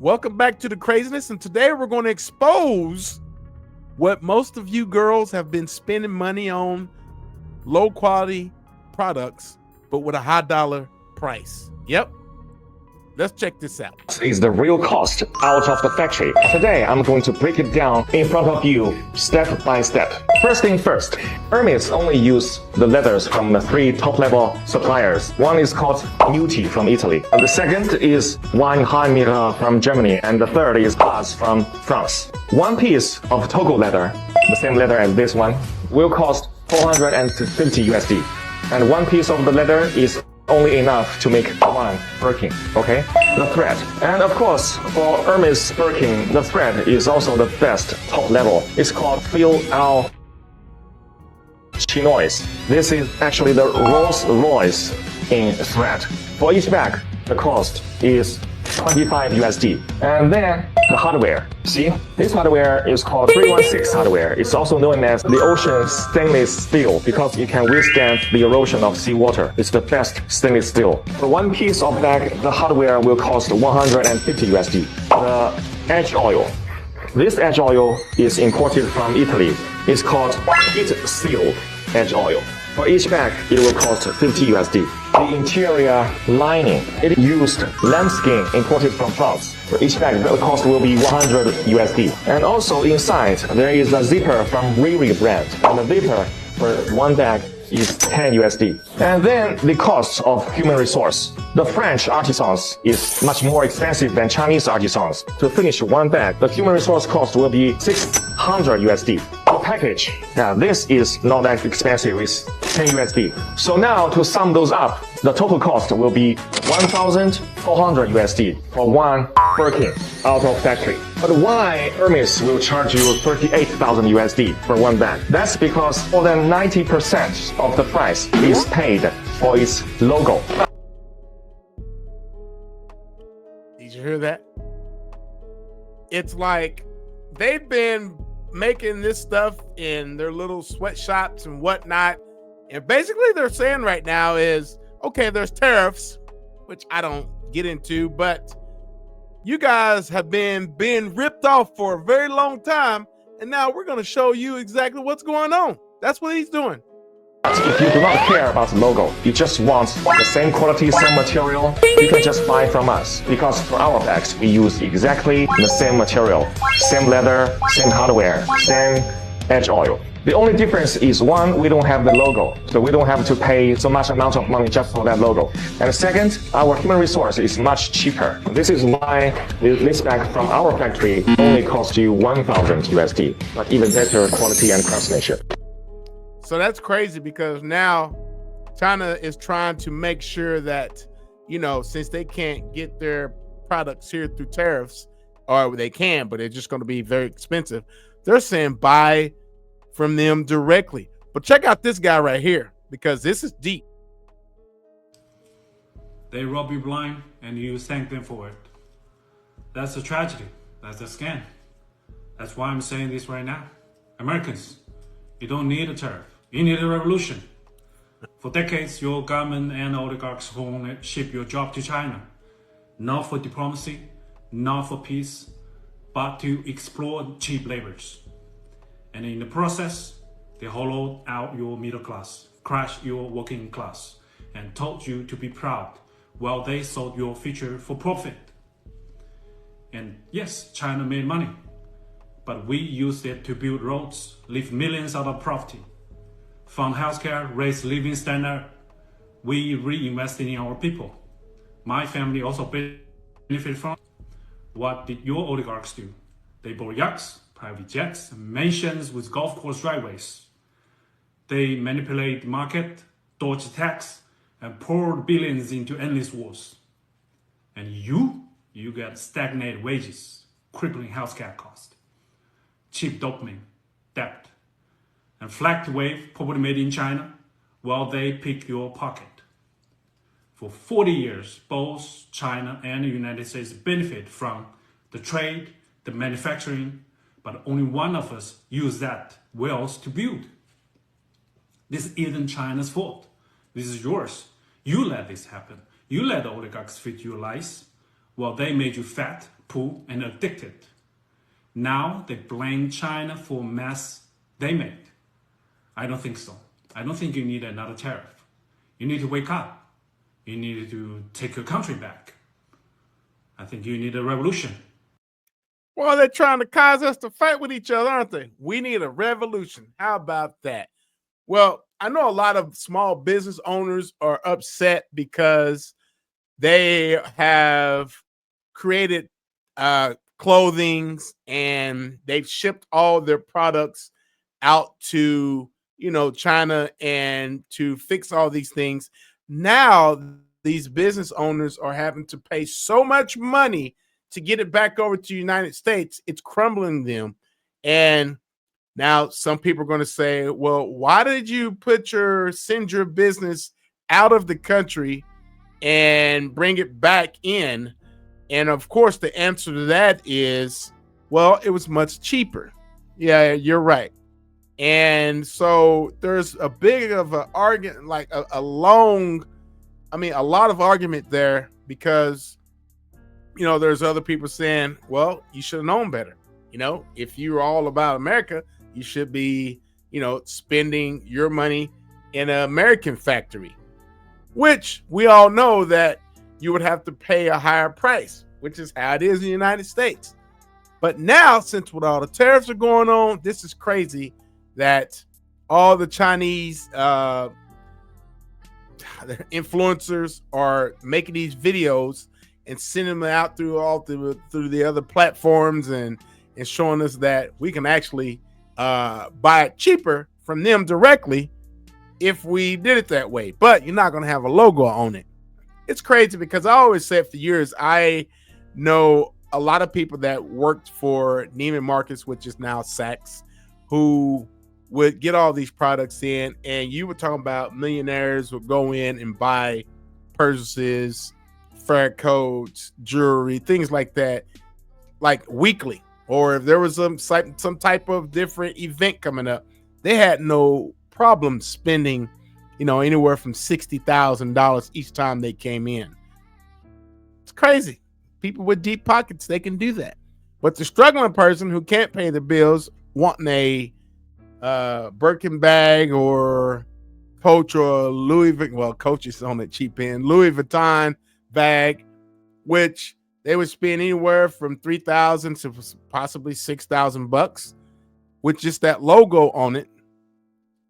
Welcome back to the craziness, and today we're going to expose what most of you girls have been spending money on: low quality products, but with a high dollar price. Yep. Let's check this out. Is the real cost out of the factory. Today, I'm going to break it down in front of you step by step. First thing first, Hermes only use the leathers from the 3 top-level suppliers. One is called Muti from Italy. The second is Weinheim from Germany, and the third is Paz from France. One piece of Togo leather, the same leather as this one, will cost 450 USD. And one piece of the leather is only enough to make one Birkin, okay? The thread. And of course, for Hermes Birkin, the thread is also the best top level. It's called Fil al Chinois. This is actually the Rolls Royce in thread. For each bag, the cost is 25 USD. And then the hardware. See, this hardware is called 316 hardware. It's also known as the ocean stainless steel because it can withstand the erosion of seawater. It's the best stainless steel. For one piece of bag, the hardware will cost 150 USD. The edge oil. This edge oil is imported from Italy. It's called heat sealed edge oil. For each bag, it will cost 50 USD. The interior lining, it used lambskin imported from France. For each bag, the cost will be 100 USD. And also inside, there is a zipper from Riri brand. And the zipper for one bag is 10 USD. And then the cost of human resource. The French artisans is much more expensive than Chinese artisans. To finish one bag, the human resource cost will be 600 USD. The package, now this is not that expensive, it's 10 USD. So now to sum those up, the total cost will be 1,400 USD for one Birkin out of factory. But why Hermes will charge you 38,000 USD for one bag? That's because more than 90% of the price is paid for its logo. Did you hear that? It's like they've been making this stuff in their little sweatshops and whatnot. And basically they're saying right now is, okay, there's tariffs, which I don't get into, but you guys have been being ripped off for a very long time. And now we're going to show you exactly what's going on. That's what he's doing. If you do not care about the logo, you just want the same quality, same material, you can just buy from us. Because for our bags, we use exactly the same material, same leather, same hardware, same edge oil. The only difference is one, we don't have the logo, so we don't have to pay so much amount of money just for that logo. And second, our human resource is much cheaper. This is why this bag from our factory only costs you 1,000 USD, but even better quality and craftsmanship. So that's crazy because now China is trying to make sure that, you know, since they can't get their products here through tariffs, or they can, but it's just going to be very expensive, they're saying buy from them directly. But check out this guy right here, because this is deep. They rob you blind and you thank them for it. That's a tragedy. That's a scam. That's why I'm saying this right now. Americans, you don't need a tariff. You need a revolution. For decades, your government and oligarchs only ship your job to China. Not for diplomacy, not for peace, but to exploit cheap labors. And in the process, they hollowed out your middle class, crushed your working class, and told you to be proud while they sold your future for profit. And yes, China made money, but we used it to build roads, lift millions out of poverty, fund healthcare, raise living standard. We reinvested in our people. My family also benefited from. What did your oligarchs do? They bought yachts, private jets, mansions with golf course driveways. They manipulate the market, dodged tax, and poured billions into endless wars. And you get stagnant wages, crippling healthcare costs, cheap dopamine, debt, and flag wave poverty made in China while they pick your pocket. For 40 years, both China and the United States benefit from the trade, the manufacturing, but only one of us use that wealth to build. This isn't China's fault. This is yours. You let this happen. You let the oligarchs fit your lies. Well, they made you fat, poor, and addicted. Now they blame China for mess they made. I don't think so. I don't think you need another tariff. You need to wake up. You need to take your country back. I think you need a revolution. Well, they're trying to cause us to fight with each other, aren't they? We need a revolution. How about that? Well, I know a lot of small business owners are upset because they have created clothing and they've shipped all their products out to, China and to fix all these things. Now, these business owners are having to pay so much money to get it back over to the United States. It's crumbling them. And now some people are going to say, well, why did you send your business out of the country and bring it back in? And of course, the answer to that is, well, it was much cheaper. Yeah, you're right. And so there's a big of an argument, like a lot of argument there, because, there's other people saying, well, you should have known better. If you're all about America, you should be, spending your money in an American factory, which we all know that you would have to pay a higher price, which is how it is in the United States. But now, since with all the tariffs are going on, this is crazy that all the Chinese influencers are making these videos and sending them out through the other platforms and showing us that we can actually buy it cheaper from them directly if we did it that way. But you're not going to have a logo on it. It's crazy because I always said for years, I know a lot of people that worked for Neiman Marcus, which is now Saks, who would get all these products in, and you were talking about millionaires would go in and buy purses, fur coats, jewelry, things like that, like weekly. Or if there was some type of different event coming up, they had no problem spending, anywhere from $60,000 each time they came in. It's crazy. People with deep pockets, they can do that. But the struggling person who can't pay the bills, wanting a Birkin bag or Coach or Louis Vuitton, well, Coach is on the cheap end, Louis Vuitton bag, which they would spend anywhere from $3,000 to possibly $6,000 with just that logo on it.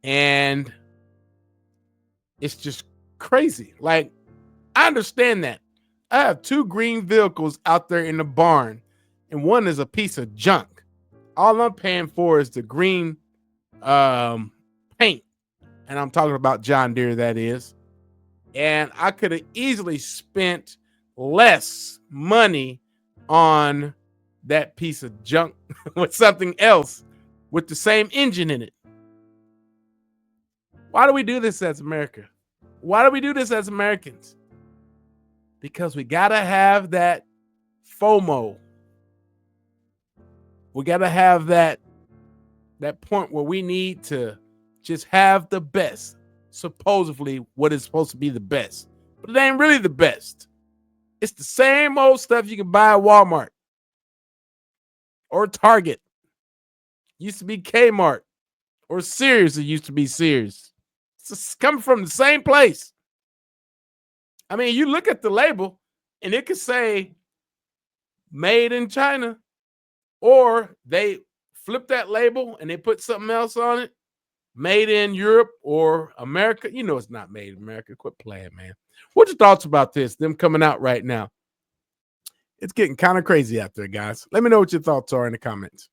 And it's just crazy. Like, I understand that. I have 2 green vehicles out there in the barn, and one is a piece of junk. All I'm paying for is the green paint. And I'm talking about John Deere, that is. And I could have easily spent less money on that piece of junk with something else with the same engine in it. Why do we do this as America? Why do we do this as Americans? Because we got to have that FOMO. We got to have that point where we need to just have the best, supposedly what is supposed to be the best, but it ain't really the best. It's the same old stuff you can buy at Walmart or Target. Used to be Kmart or Sears. It used to be Sears. It's just coming from the same place. I mean, you look at the label and it could say made in China, or they flip that label and they put something else on it, made in Europe or America. It's not made in America. Quit playing, man. What's your thoughts about this? Them coming out right now. It's getting kind of crazy out there, guys. Let me know what your thoughts are in the comments.